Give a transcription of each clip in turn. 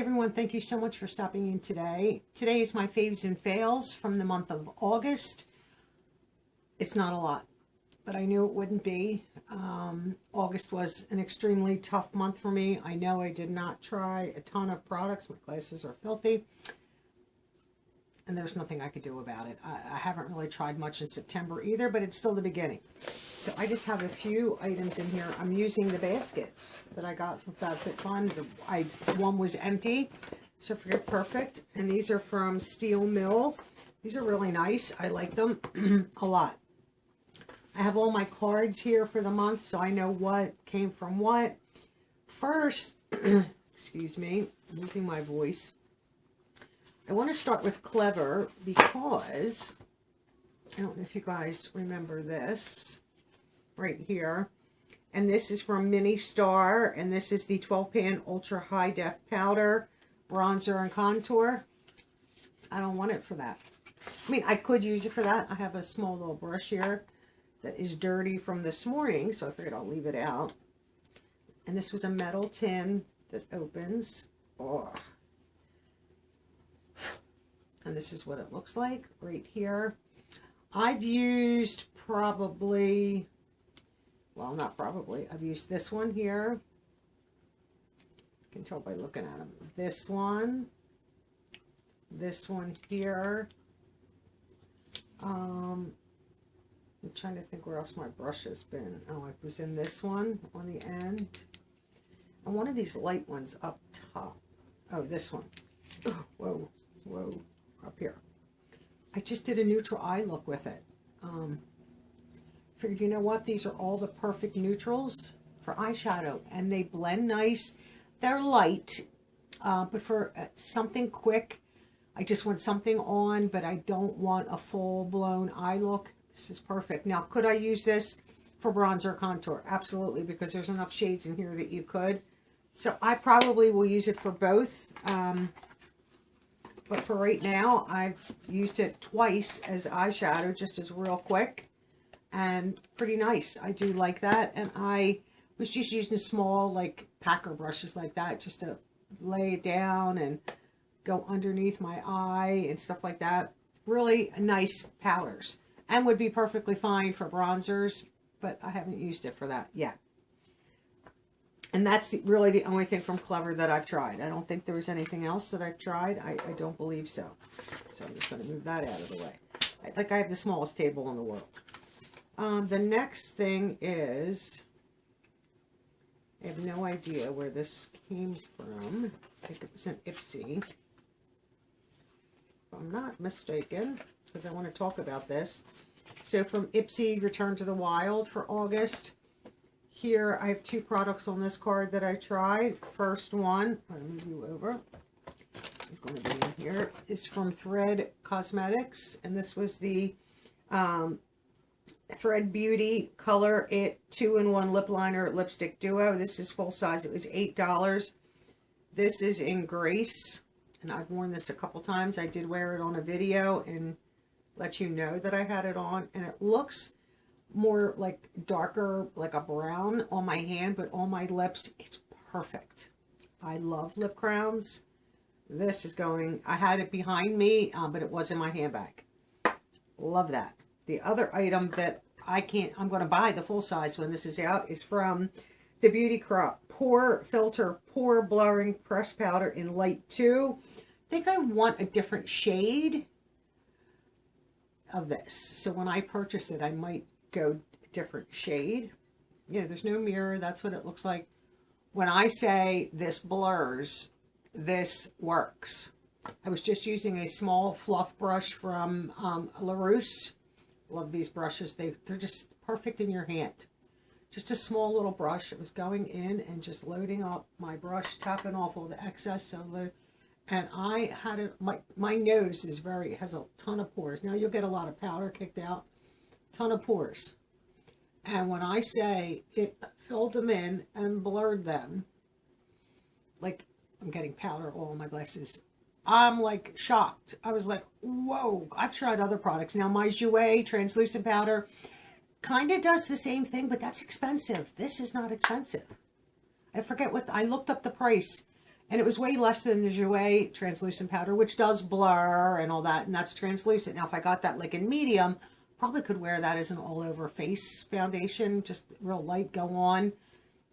everyone, thank you so much for stopping in today. Today is my faves and fails from the month of August. It's not a lot, but I knew it wouldn't be. August was an extremely tough month for me. I know I did not try a ton of products. My glasses are filthy, and there's nothing I could do about it. I haven't really tried much in September either, but it's still the beginning. So I just have a few items in here. I'm using the baskets that I got from FabFitFun. One was empty, so forget perfect. And these are from Steel Mill. These are really nice. I like them a lot. I have all my cards here for the month, so I know what came from what. First, excuse me, I'm losing my voice. I want to start with Clever because, I don't know if you guys remember this, right here. And this is from Mini Star, and this is the 12-pan Ultra High Def Powder, Bronzer and Contour. I don't want it for that. I mean, I could use it for that. I have a small little brush here that is dirty from this morning, so I figured I'll leave it out. And this was a metal tin that opens. Oh. And this is what it looks like right here. I've used probably, well, not probably, I've used this one here. You can tell by looking at them. This one here. I'm trying to think where else my brush has been. Oh, it was in this one on the end. And one of these light ones up top. Oh, this one. Oh, whoa, whoa, up here. I just did a neutral eye look with it. Figured, you know what? These are all the perfect neutrals for eyeshadow. And they blend nice. They're light. But for something quick, I just want something on, but I don't want a full-blown eye look. This is perfect. Now, could I use this for bronzer contour? Absolutely, because there's enough shades in here that you could. So I probably will use it for both. But for right now, I've used it twice as eyeshadow, just as real quick. And pretty nice. I do like that. And I was just using small, like, packer brushes like that, just to lay it down and go underneath my eye and stuff like that. Really nice powders. And would be perfectly fine for bronzers, but I haven't used it for that yet. And that's really the only thing from Clever that I've tried. I don't think there was anything else that I've tried. I don't believe so. So I'm just going to move that out of the way. I have the smallest table in the world. The next thing is, I have no idea where this came from. I think it was an Ipsy. If I'm not mistaken, because I want to talk about this. So from Ipsy Return to the Wild for August. Here I have two products on this card that I tried. First one, I'll move you over. It's going to be in here. Is from Thread Cosmetics. And this was the Thread Beauty Color It 2-in-1 Lip Liner Lipstick Duo. This is full size. It was $8. This is in Grace. And I've worn this a couple times. I did wear it on a video and let you know that I had it on. And it looks more like darker, like a brown on my hand, but on my lips, it's perfect. I love lip crowns. This is going, I had it behind me, but it was in my handbag. Love that. The other item that I'm going to buy the full size when this is out is from the Beauty Crop Pore Filter Pore Blurring Press Powder in Light 2. I think I want a different shade of this. So when I purchase it, I might go a different shade. Yeah, there's no mirror. That's what it looks like. When I say this blurs, this works. I was just using a small fluff brush from LaRousse. Love these brushes. They're just perfect in your hand. Just a small little brush. It was going in and just loading up my brush, tapping off all the excess. And I had it, my nose has a ton of pores. Now you'll get a lot of powder kicked out. Ton of pores. And when I say it filled them in and blurred them, like I'm getting powder all on my glasses, I'm like shocked. I was like, whoa. I've tried other products. Now my Jouer translucent powder kind of does the same thing, but that's expensive. This is not expensive. I forget what, I looked up the price And it was way less than the Jouer translucent powder, which does blur and all that, and that's translucent. Now, if I got that like in medium, probably could wear that as an all-over face foundation, just real light, go on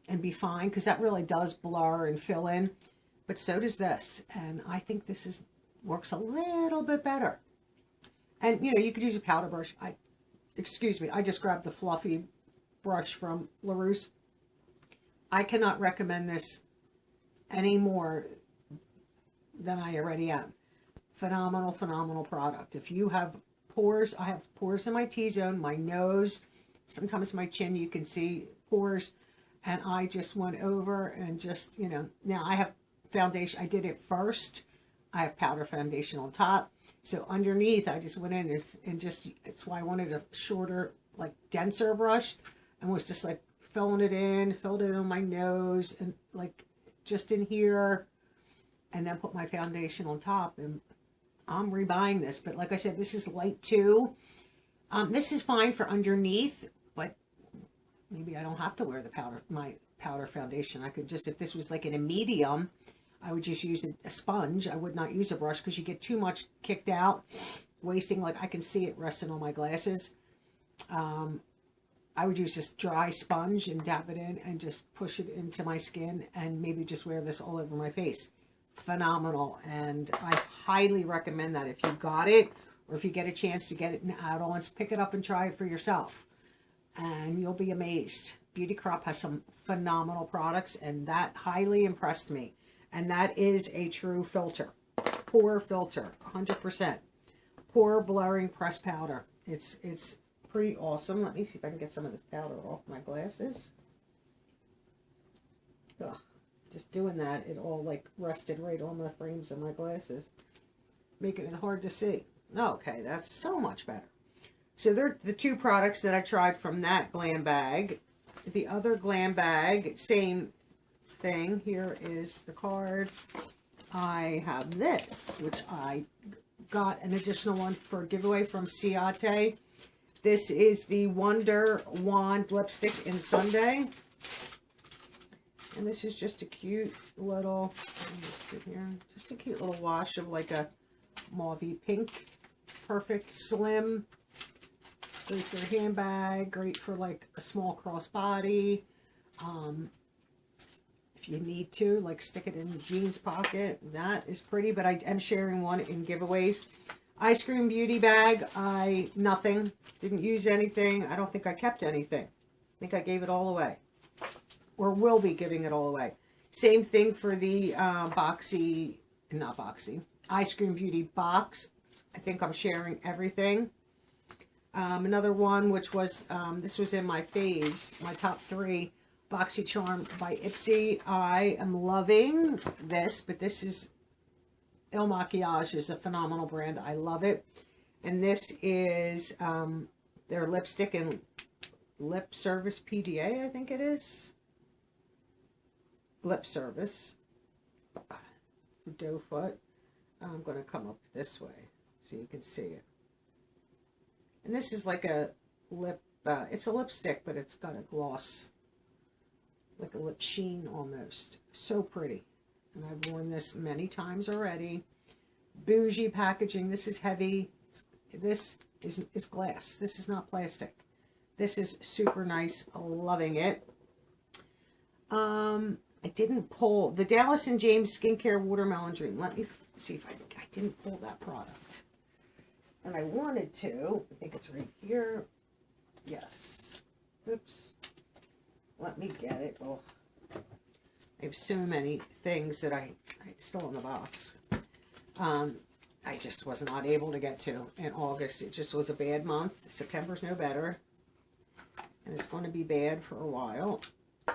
and be fine, because that really does blur and fill in. But so does this, and I think this works a little bit better. And, you know, you could use a powder brush. Excuse me, I just grabbed the fluffy brush from LaRousse. I cannot recommend this any more than I already am. Phenomenal, phenomenal product. If you have pores, I have pores in my T-zone, my nose, sometimes my chin, you can see pores, and I just went over and just, you know, now I have foundation, I did it first, I have powder foundation on top, so underneath I just went in and just, it's why I wanted a shorter, like denser brush, and was just like filling it in, filled it on my nose, and like just in here, and then put my foundation on top. And I'm rebuying this, but like I said, this is light too. This is fine for underneath, but maybe I don't have to wear the powder, my powder foundation. I could just, if this was like in a medium, I would just use a sponge. I would not use a brush because you get too much kicked out, wasting, like I can see it resting on my glasses. I would use this dry sponge and dab it in and just push it into my skin, and maybe just wear this all over my face. Phenomenal. And I highly recommend that if you got it, or if you get a chance to get it in add-ons, pick it up and try it for yourself, and you'll be amazed. Beauty Crop has some phenomenal products, and that highly impressed me. And that is a true filter, pore filter, 100%. Pore blurring pressed powder. It's pretty awesome. Let me see if I can get some of this powder off my glasses. Ugh, just doing that, it all like rested right on the frames of my glasses, making it hard to see. Okay, that's so much better. So they're the two products that I tried from that glam bag. The other glam bag, same thing. Here is the card. I have this, which I got an additional one for a giveaway from Sept. This is the Wonder Wand lipstick in Sunday. And this is just a cute little, just a cute little wash of like a mauvey pink. Perfect, slim. Great for a handbag. Great for like a small crossbody. If you need to, like stick it in the jeans pocket. That is pretty, but I am sharing one in giveaways. Ice Cream Beauty bag. Nothing. Didn't use anything. I don't think I kept anything. I think I gave it all away. Or will be giving it all away. Same thing for the Ice Cream Beauty box. I think I'm sharing everything. Another one, which was, this was in my faves, my top 3, BoxyCharm by Ipsy. I am loving this, but this is, Il Makiage is a phenomenal brand. I love it. And this is their lipstick and lip service PDA, I think it is. Lip service. It's a doe foot. I'm going to come up this way so you can see it. And this is like a lip, it's a lipstick, but it's got a gloss, like a lip sheen almost. So pretty. And I've worn this many times already. Bougie packaging. This is heavy. This is glass. This is not plastic. This is super nice. Loving it. I didn't pull the Dallas & James Skincare Watermelon Dream. Let me see if I didn't pull that product. And I wanted to. I think it's right here. Yes. Oops. Let me get it. Oh. I have so many things that I still in the box. I just was not able to get to in August. It just was a bad month. September's no better. And it's going to be bad for a while,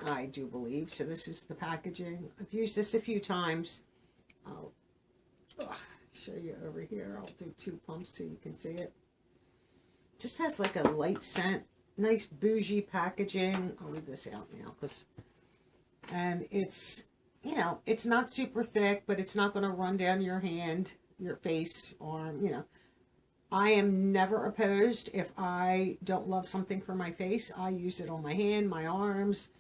I do believe. So this is the packaging. I've used this a few times. I'll show you over here. I'll do 2 pumps so you can see it. Just has like a light scent. Nice bougie packaging. I'll leave this out now and it's, you know, it's not super thick, but it's not going to run down your hand, your face, arm, you know. I am never opposed. If I don't love something for my face, I use it on my hand, my arms.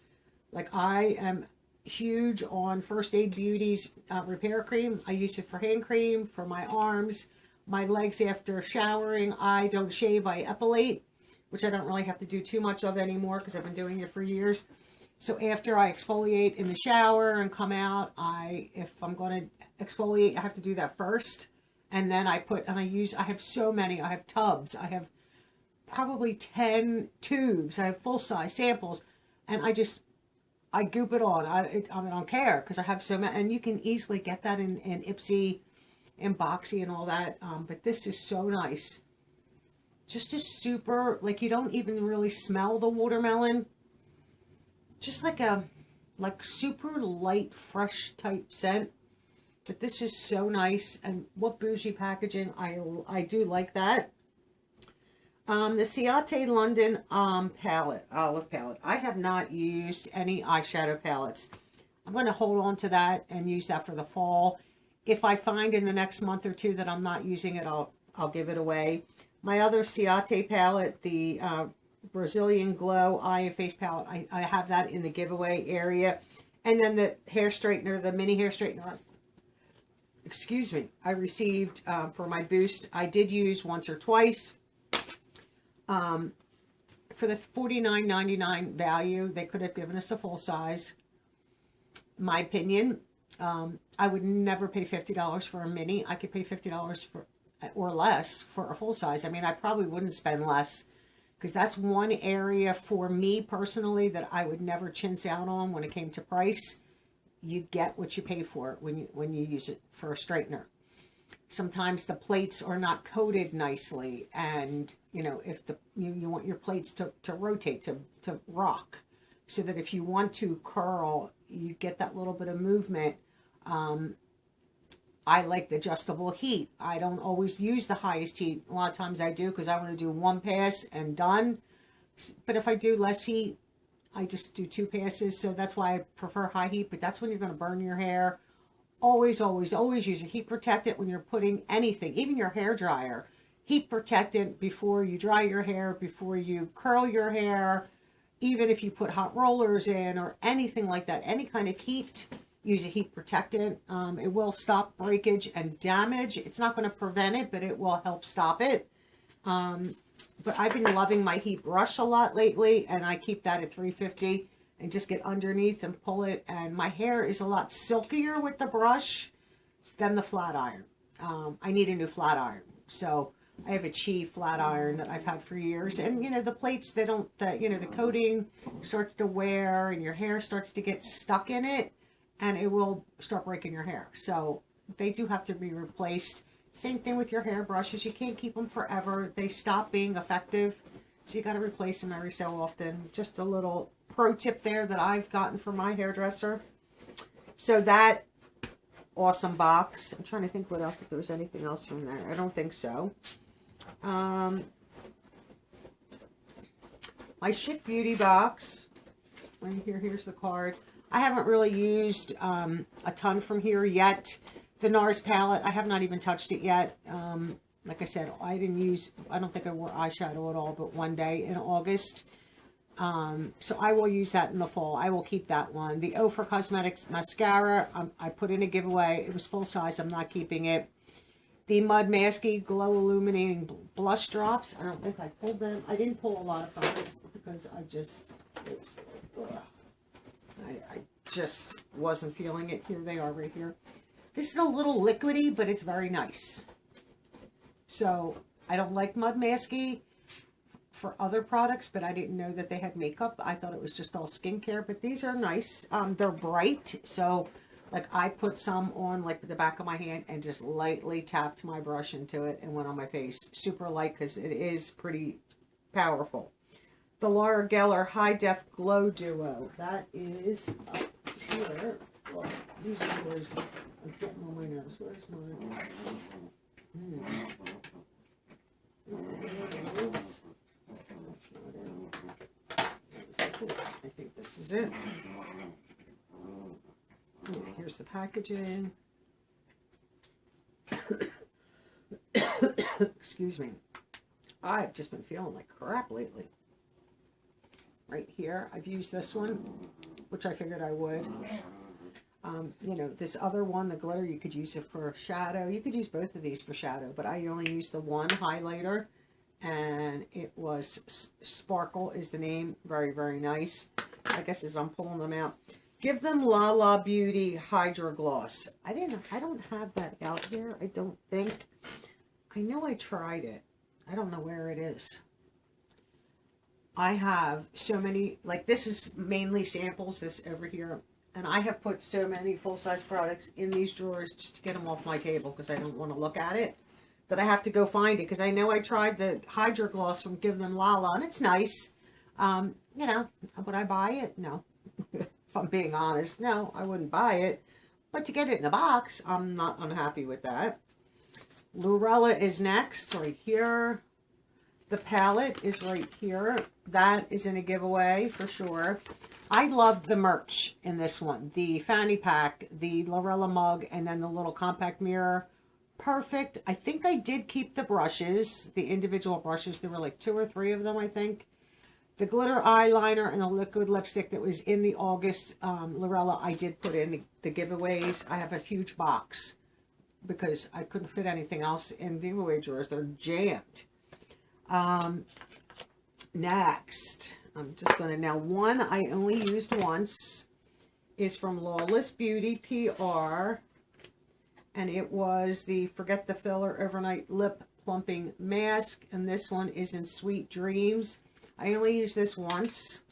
Like, I am huge on First Aid Beauty's repair cream. I use it for hand cream, for my arms, my legs after showering. I don't shave, I epilate, which I don't really have to do too much of anymore because I've been doing it for years. So after I exfoliate in the shower and come out, if I'm going to exfoliate, I have to do that first. And then I have so many. I have tubs. I have probably 10 tubes. I have full-size samples. And I goop it on. I don't care because I have so many. And you can easily get that in Ipsy and Boxy and all that. But this is so nice. Just a super, like you don't even really smell the watermelon. Just like super light, fresh type scent. But this is so nice. And what bougie packaging. I do like that. The Sept London palette, olive palette. I have not used any eyeshadow palettes. I'm going to hold on to that and use that for the fall. If I find in the next month or two that I'm not using it, I'll give it away. My other Sept palette, the Brazilian Glow Eye and Face palette, I have that in the giveaway area. And then the hair straightener, the mini hair straightener, excuse me, I received for my boost. I did use once or twice. For the $49.99 value, they could have given us a full size. My opinion, I would never pay $50 for a mini. I could pay $50 for or less for a full size. I mean, I probably wouldn't spend less because that's one area for me personally that I would never chintz out on when it came to price. You get what you pay for when you use it for a straightener. Sometimes the plates are not coated nicely, and you know, if you want your plates to rotate, to rock, so that if you want to curl, you get that little bit of movement. I like the adjustable heat. I don't always use the highest heat. A lot of times I do because I want to do one pass and done. But if I do less heat, I just do 2 passes. So that's why I prefer high heat. But that's when you're going to burn your hair. Always, always, always use a heat protectant when you're putting anything, even your hair dryer. Heat protectant before you dry your hair, before you curl your hair. Even if you put hot rollers in or anything like that, any kind of heat, use a heat protectant. It will stop breakage and damage. It's not going to prevent it, but it will help stop it. But I've been loving my heat brush a lot lately, and I keep that at 350 and just get underneath and pull it. And my hair is a lot silkier with the brush than the flat iron. I need a new flat iron. So I have a Chi flat iron that I've had for years. And, you know, the plates, they don't, the coating starts to wear and your hair starts to get stuck in it. And it will start breaking your hair. So they do have to be replaced. Same thing with your hairbrushes. You can't keep them forever. They stop being effective. So you got to replace them every so often. Just a little pro tip there that I've gotten from my hairdresser. So that awesome box. I'm trying to think what else, if there was anything else from there. I don't think so. My Chic Beauty box. Right here, here's the card. I haven't really used a ton from here yet. The NARS palette, I have not even touched it yet. Like I said, I don't think I wore eyeshadow at all, but one day in August. So I will use that in the fall. I will keep that one. The O for Cosmetics mascara, I put in a giveaway. It was full size. I'm not keeping it. The Mud Masky Glow Illuminating Blush Drops. I don't think I pulled them. I didn't pull a lot of products because I just wasn't feeling it. Here they are right here. This is a little liquidy, but it's very nice. So I don't like Mud Masky for other products, but I didn't know that they had makeup. I thought it was just all skincare, but these are nice. They're bright, so like I put some on like the back of my hand and just lightly tapped my brush into it and went on my face. Super light because it is pretty powerful. The Laura Geller High Def Glow Duo. That is up here. Well, these are yours. I'm getting on my nose. Where's mine? There it is. That's not it. Is this it? I think this is it. Here's the packaging. Excuse me. I've just been feeling like crap lately. Right here, I've used this one. which I figured I would. You know, this other one, the glitter, you could use it for shadow. You could use both of these for shadow, but I only used the one highlighter, and it was Sparkle is the name. Very, very nice. I guess as I'm pulling them out. Give them La La Beauty Hydro Gloss. I don't have that out here, I don't think. I know I tried it. I don't know where it is. I have so many, like this is mainly samples, this over here. And I have put so many full-size products in these drawers just to get them off my table because I don't want to look at it, that I have to go find it because I know I tried the Hydro Gloss from Give Them Lala and it's nice. You know, would I buy it? No. If I'm being honest, no, I wouldn't buy it. But to get it in a box, I'm not unhappy with that. Lurella is next, right here. The palette is right here. That is in a giveaway for sure. I love the merch in this one. The fanny pack, the Lurella mug, and then the little compact mirror. Perfect. I think I did keep the brushes, the individual brushes. There were like 2 or 3 of them, I think. The glitter eyeliner and the liquid lipstick that was in the August Lurella, I did put in the giveaways. I have a huge box because I couldn't fit anything else in giveaway drawers. They're jammed. Next, I'm just going to, now one I only used once is from Lawless Beauty PR, and it was the Forget the Filler Overnight Lip Plumping Mask, and this one is in Sweet Dreams. I only used this once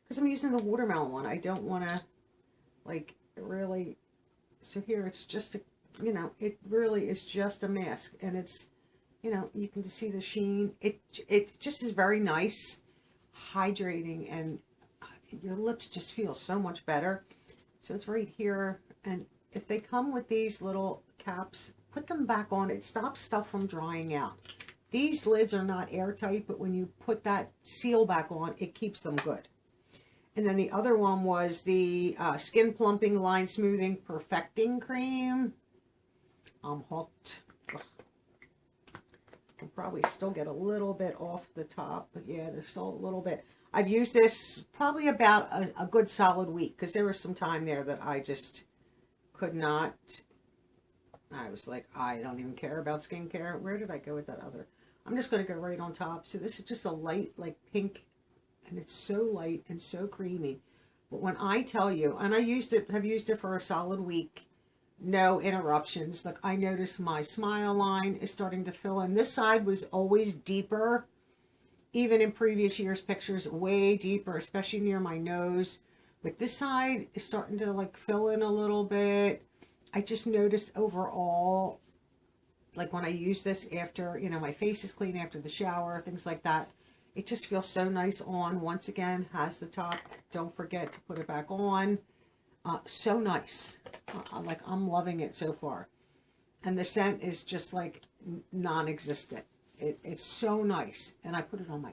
because I'm using the watermelon one. I don't want to, like, really, so here it's just a, you know, it really is just a mask, and it's, you know, you can see the sheen. It just is very nice, hydrating, and your lips just feel so much better. So it's right here, and if they come with these little caps, put them back on. It stops stuff from drying out. These lids are not airtight, but when you put that seal back on, it keeps them good. And then the other one was the Skin Plumping Line Smoothing Perfecting Cream. I'm hooked. Ugh. Can probably still get a little bit off the top, but yeah, there's still a little bit. I've used this probably about a good solid week because there was some time there that I just could not. I was like, I don't even care about skincare. Where did I go with that other? I'm just going to go right on top. So this is just a light, like pink, and it's so light and so creamy. But when I tell you, and I have used it for a solid week, no interruptions. Like, I noticed my smile line is starting to fill in. This side was always deeper, even in previous years' pictures, way deeper, especially near my nose. But this side is starting to like fill in a little bit. I just noticed overall, like when I use this after, you know, my face is clean after the shower, things like that, it just feels so nice on. Once again, has the top. Don't forget to put it back on. So nice. Like, I'm loving it so far. And the scent is just like non-existent. It's so nice. And I put it on my,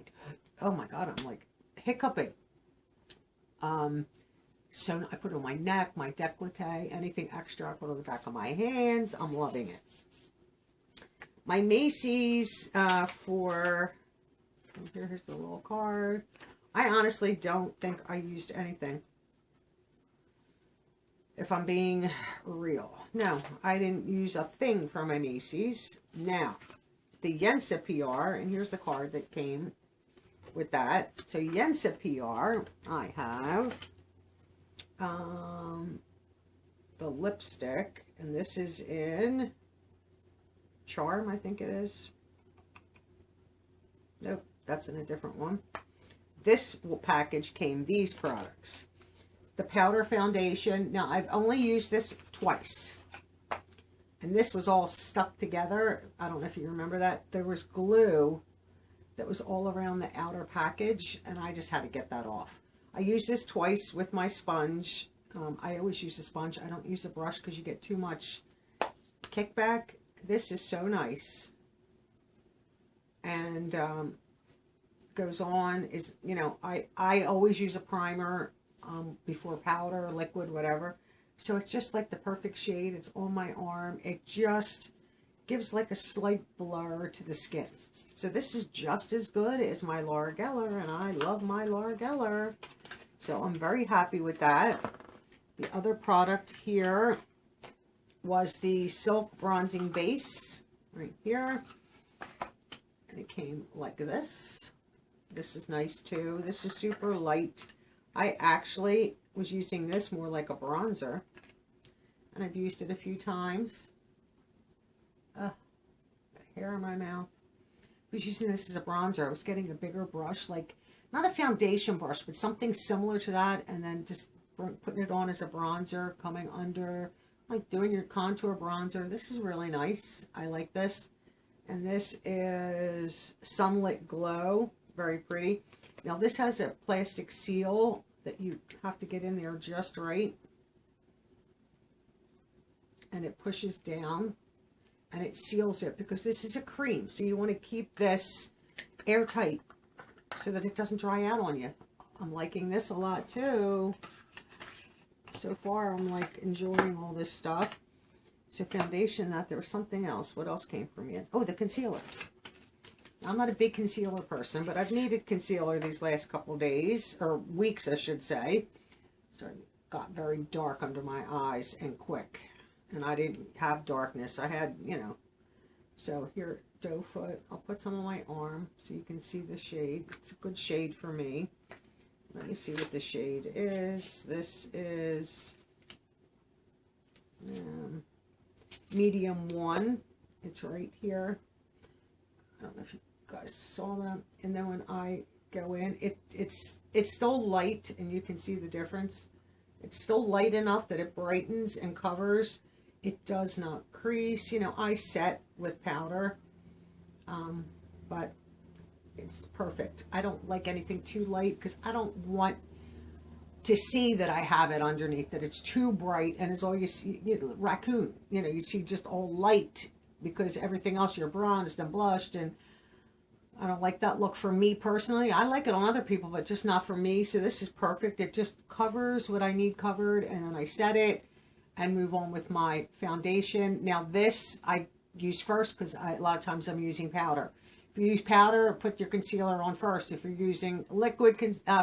oh my God, I'm like hiccuping. So I put it on my neck, my décolleté, anything extra I put on the back of my hands. I'm loving it. My Macy's for, here's the little card. I honestly don't think I used anything, if I'm being real. No, I didn't use a thing from my Macy's. Now, the Yensa PR, and here's the card that came with that. So Yensa PR, I have the lipstick, and this is in Charm, I think it is. Nope, that's in a different one. This package came these products. The powder foundation. Now, I've only used this twice, and this was all stuck together. I don't know if you remember that. There was glue that was all around the outer package, and I just had to get that off. I used this twice with my sponge. I always use a sponge. I don't use a brush because you get too much kickback. This is so nice. And goes on, is, you know, I always use a primer before powder, liquid, whatever. So it's just like the perfect shade. It's on my arm. It just gives like a slight blur to the skin. So this is just as good as my Laura Geller, and I love my Laura Geller. So I'm very happy with that. The other product here was the Silk Bronzing Base right here. And it came like this. This is nice too. This is super light. I actually was using this more like a bronzer. And I've used it a few times. Got hair in my mouth. I was using this as a bronzer. I was getting a bigger brush, like not a foundation brush, but something similar to that, and then just putting it on as a bronzer, coming under, like doing your contour bronzer. This is really nice. I like this. And this is Sunlit Glow. Very pretty. Now this has a plastic seal that you have to get in there just right. And it pushes down and it seals it because this is a cream. So you want to keep this airtight so that it doesn't dry out on you. I'm liking this a lot too. So far I'm like enjoying all this stuff. So foundation, that there was something else. What else came from me? Oh, the concealer. I'm not a big concealer person, but I've needed concealer these last couple days, or weeks I should say. So it got very dark under my eyes and quick. And I didn't have darkness. I had, you know. So here, Doe Foot. I'll put some on my arm so you can see the shade. It's a good shade for me. Let me see what the shade is. This is medium 1. It's right here. I don't know if you guys saw that. And then when I go in, it's still light, and you can see the difference. It's still light enough that it brightens and covers. It does not crease. You know, I set with powder, but it's perfect. I don't like anything too light because I don't want to see that I have it underneath, that it's too bright and it's all you see, you know, raccoon. You know, you see just all light because everything else you're bronzed and blushed, and I don't like that look for me personally. I like it on other people, but just not for me. So this is perfect. It just covers what I need covered, and then I set it and move on with my foundation. Now this I use first because a lot of times I'm using powder. If you use powder, put your concealer on first. If you're using liquid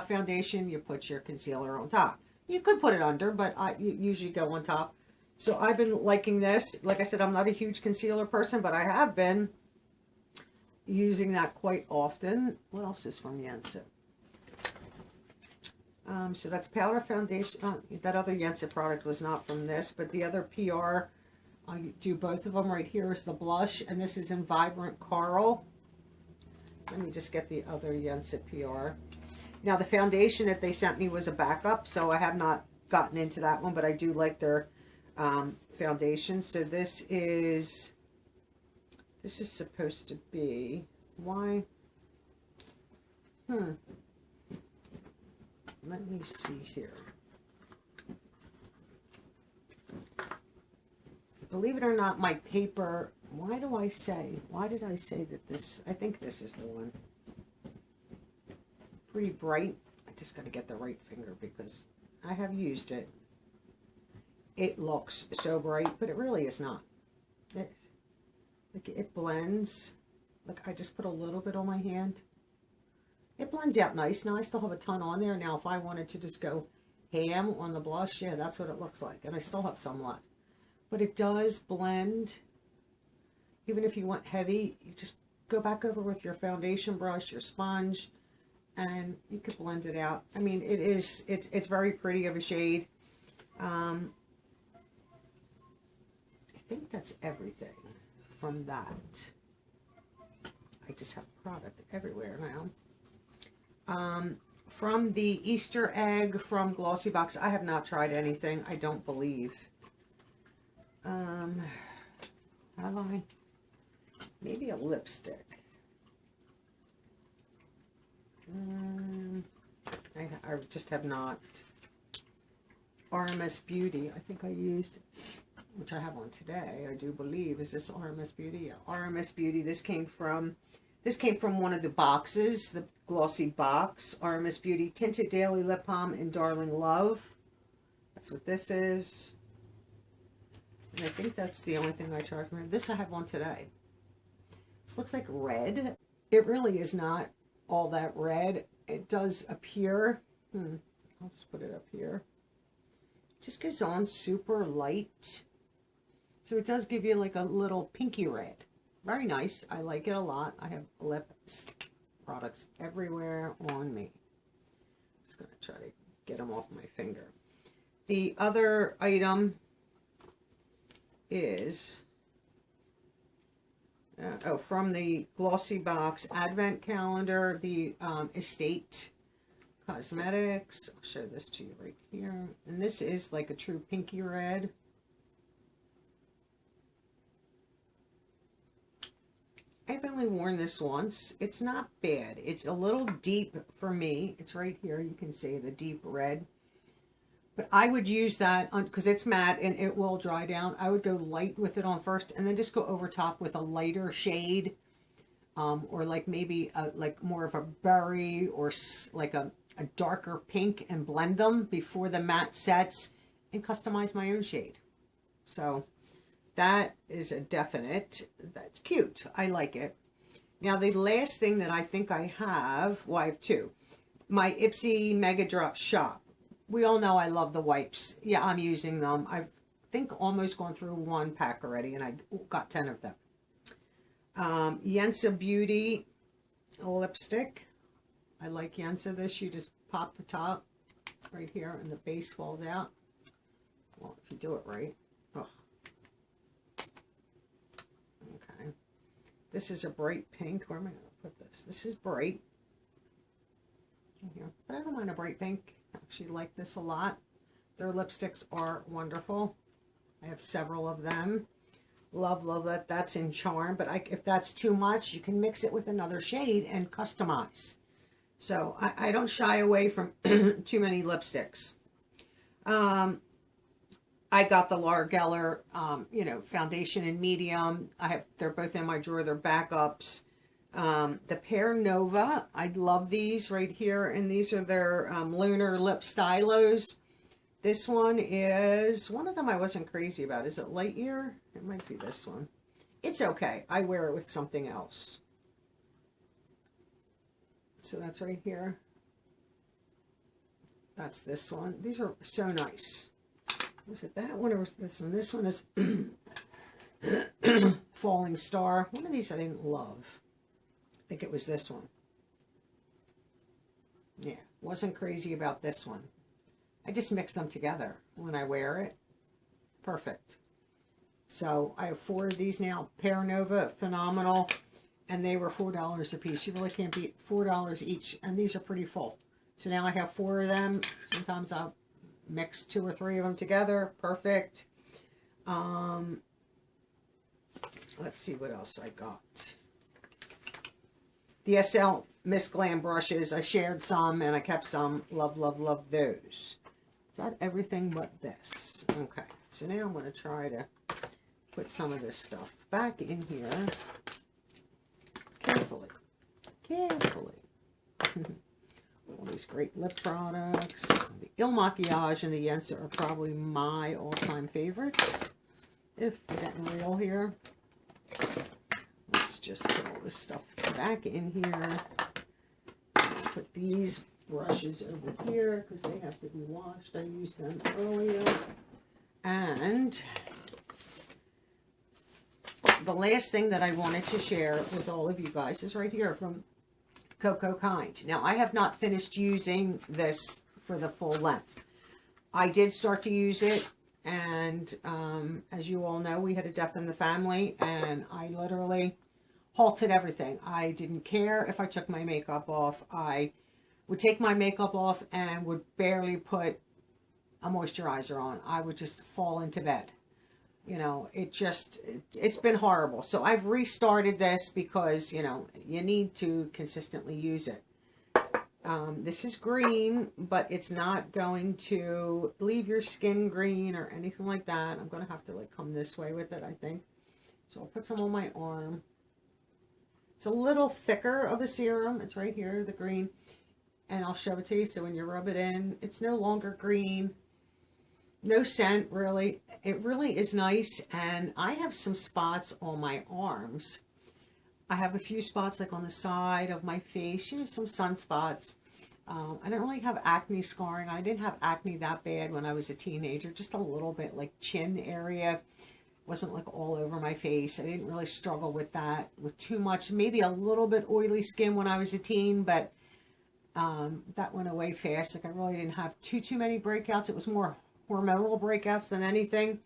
foundation, you put your concealer on top. You could put it under, but I usually go on top. So I've been liking this. Like I said, I'm not a huge concealer person, but I have been using that quite often. What else is from Yensa? So that's powder foundation. That other Yensa product was not from this, but the other PR, I do both of them. Right here is the blush, and this is in Vibrant Coral. Let me just get the other Yensa PR. Now the foundation that they sent me was a backup, so I have not gotten into that one, but I do like their foundation. So this is supposed to be, why? Let me see here. Believe it or not, my paper, why did I say that this, I think this is the one. Pretty bright. I just got to get the right finger because I have used it. It looks so bright, but it really is not. It blends. Look, I just put a little bit on my hand. It blends out nice. Now I still have a ton on there. Now if I wanted to just go ham on the blush, yeah, that's what it looks like. And I still have some left. But it does blend. Even if you want heavy, you just go back over with your foundation brush, your sponge, and you could blend it out. I mean, it's very pretty of a shade. I think that's everything from that. I just have product everywhere now. From the Easter egg from Glossy Box, I have not tried anything, I don't believe. Have I? Maybe a lipstick. I just have not. RMS Beauty, I think I used, which I have on today, I do believe. Is this RMS Beauty? Yeah, RMS Beauty. This came from one of the boxes, the Glossy box. RMS Beauty Tinted Daily Lip Balm in Darling Love. That's what this is. And I think that's the only thing I tried from here. This I have on today. This looks like red. It really is not all that red. It does appear. I'll just put it up here. It just goes on super light. So it does give you like a little pinky red. Very nice. I like it a lot. I have lip products everywhere on me. Just going to try to get them off my finger. The other item is from the Glossy Box Advent Calendar, the Estate Cosmetics. I'll show this to you right here. And this is like a true pinky red. I've only worn this once. It's not bad. It's a little deep for me. It's right here. You can see the deep red. But I would use that because it's matte and it will dry down. I would go light with it on first and then just go over top with a lighter shade. Or like maybe like more of a berry or like a darker pink and blend them before the matte sets and customize my own shade. So that is a definite. That's cute. I like it. Now the last thing that I think I have, well, I have two. My Ipsy Mega Drop Shop. We all know I love the wipes. Yeah, I'm using them. I've think almost gone through one pack already and I got 10 of them. Yensa Beauty lipstick. I like Yensa. This, you just pop the top right here and the base falls out. Well, if you do it right. Oh. Okay. This is a bright pink. Where am I going to put this? This is bright. Here. But I don't mind a bright pink. I actually like this a lot. Their lipsticks are wonderful. I have several of them. Love, love that. That's in Charm. But if that's too much, you can mix it with another shade and customize. So I don't shy away from too many lipsticks. I got the Laura Geller, foundation in medium. They're both in my drawer. They're backups. The Pear Nova, I love these right here, and these are their lunar lip stylos. This one is, one of them I wasn't crazy about. Is it Lightyear? It might be this one. It's okay. I wear it with something else. So that's right here. That's this one. These are so nice. Was it that one or was this one? This one is Falling Star. One of these I didn't love. I think it was this one. Yeah, wasn't crazy about this one. I just mix them together when I wear it. Perfect. So I have 4 of these now. Pear Nova, phenomenal. And they were $4 a piece. You really can't beat $4 each. And these are pretty full. So now I have 4 of them. Sometimes I'll mix 2 or 3 of them together. Perfect. Let's see what else I got. The SL Miss Glam brushes. I shared some and I kept some. Love, love, love those. Is that everything but this? Okay. So now I'm going to try to put some of this stuff back in here. Carefully. Carefully. All these great lip products. The Il Makiage and the Yensa are probably my all-time favorites. If we're getting real here. Let's just put all this stuff back in here. Put these brushes over here because they have to be washed. I used them earlier. And the last thing that I wanted to share with all of you guys is right here from Coco Kind. Now, I have not finished using this for the full length. I did start to use it, and as you all know, we had a death in the family, and I literally halted everything. I didn't care if I took my makeup off. I would take my makeup off and would barely put a moisturizer on. I would just fall into bed. You know, it's been horrible. So I've restarted this because, you know, you need to consistently use it. This is green, but it's not going to leave your skin green or anything like that. I'm going to have to like come this way with it, I think. So I'll put some on my arm. It's a little thicker of a serum. It's right here, the green. And I'll show it to you. So when you rub it in, it's no longer green. No scent, really. It really is nice. And I have some spots on my arms. I have a few spots like on the side of my face, you know, some sunspots. I don't really have acne scarring. I didn't have acne that bad when I was a teenager, just a little bit, like chin area. Wasn't like all over my face. I didn't really struggle with that, with too much. Maybe a little bit oily skin when I was a teen, but that went away fast. Like I really didn't have too many breakouts. It was more hormonal breakouts than anything.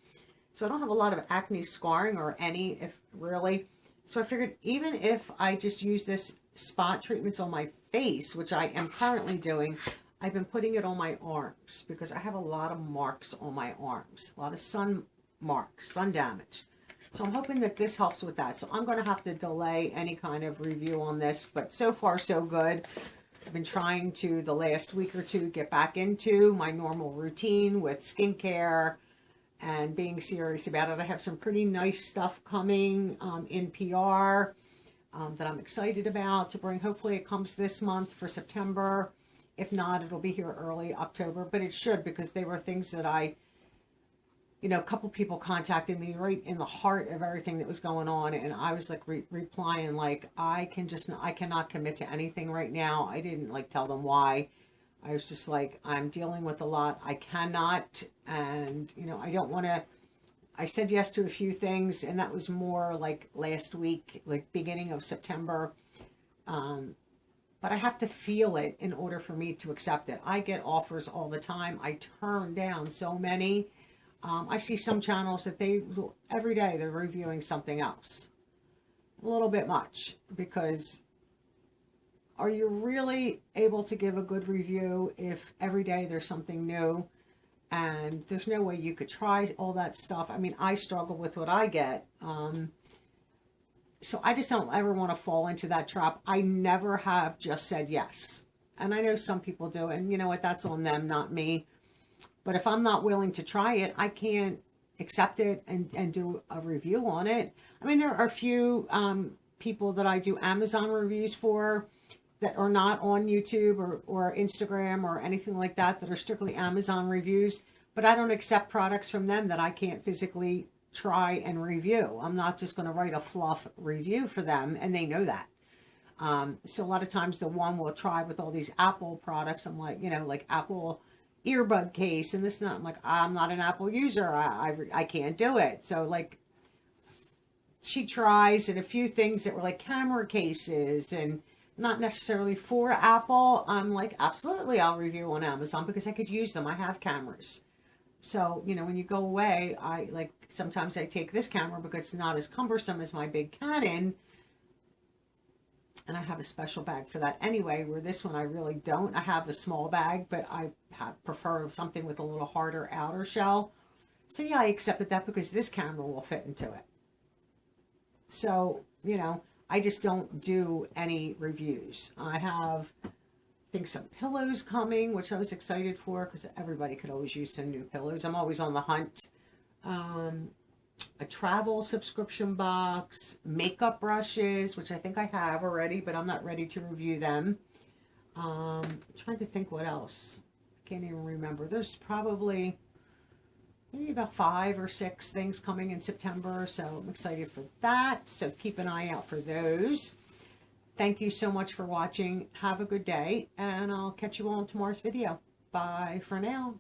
So I don't have a lot of acne scarring, or any, if really. So I figured even if I just use this spot treatments on my face, which I am currently doing, I've been putting it on my arms because I have a lot of marks on my arms, a lot of sun marks, sun damage. So I'm hoping that this helps with that. So I'm going to have to delay any kind of review on this, but so far so good. I've been trying to, the last week or two, get back into my normal routine with skincare and being serious about it. I have some pretty nice stuff coming in PR that I'm excited about to bring. Hopefully it comes this month for September. If not, it'll be here early October, but it should, because they were things that I, you know, a couple people contacted me right in the heart of everything that was going on, and I was like replying like, I cannot commit to anything right now. I didn't like tell them why. I was just like, I'm dealing with a lot. I cannot, and you know, I don't want to. I said yes to a few things, and that was more like last week, like beginning of September. But I have to feel it in order for me to accept it. I get offers all the time. I turn down so many. I see some channels that every day they're reviewing something else. A little bit much, because are you really able to give a good review if every day there's something new? And there's no way you could try all that stuff. I mean, I struggle with what I get. So I just don't ever want to fall into that trap. I never have just said yes. And I know some people do, and you know what, that's on them, not me. But if I'm not willing to try it, I can't accept it and do a review on it. I mean, there are a few people that I do Amazon reviews for that are not on YouTube or Instagram or anything like that are strictly Amazon reviews. But I don't accept products from them that I can't physically try and review. I'm not just going to write a fluff review for them, and they know that. So a lot of times the one will try with all these Apple products. I'm like, you know, like Apple earbud case and this and that. I'm like, I'm not an Apple user. I can't do it. So like she tries, and a few things that were like camera cases and not necessarily for Apple. I'm like, absolutely, I'll review on Amazon because I could use them. I have cameras. So, you know, when you go away, I like, sometimes I take this camera because it's not as cumbersome as my big Canon. And I have a special bag for that anyway, where this one I really don't. I have a small bag, but I prefer something with a little harder outer shell. So yeah, I accepted that because this camera will fit into it. So, you know, I just don't do any reviews. I have, I think, some pillows coming, which I was excited for because everybody could always use some new pillows. I'm always on the hunt. A travel subscription box, makeup brushes, which I think I have already, but I'm not ready to review them. I'm trying to think what else. I can't even remember. There's probably maybe about 5 or 6 things coming in September, so I'm excited for that. So keep an eye out for those. Thank you so much for watching. Have a good day, and I'll catch you all in tomorrow's video. Bye for now.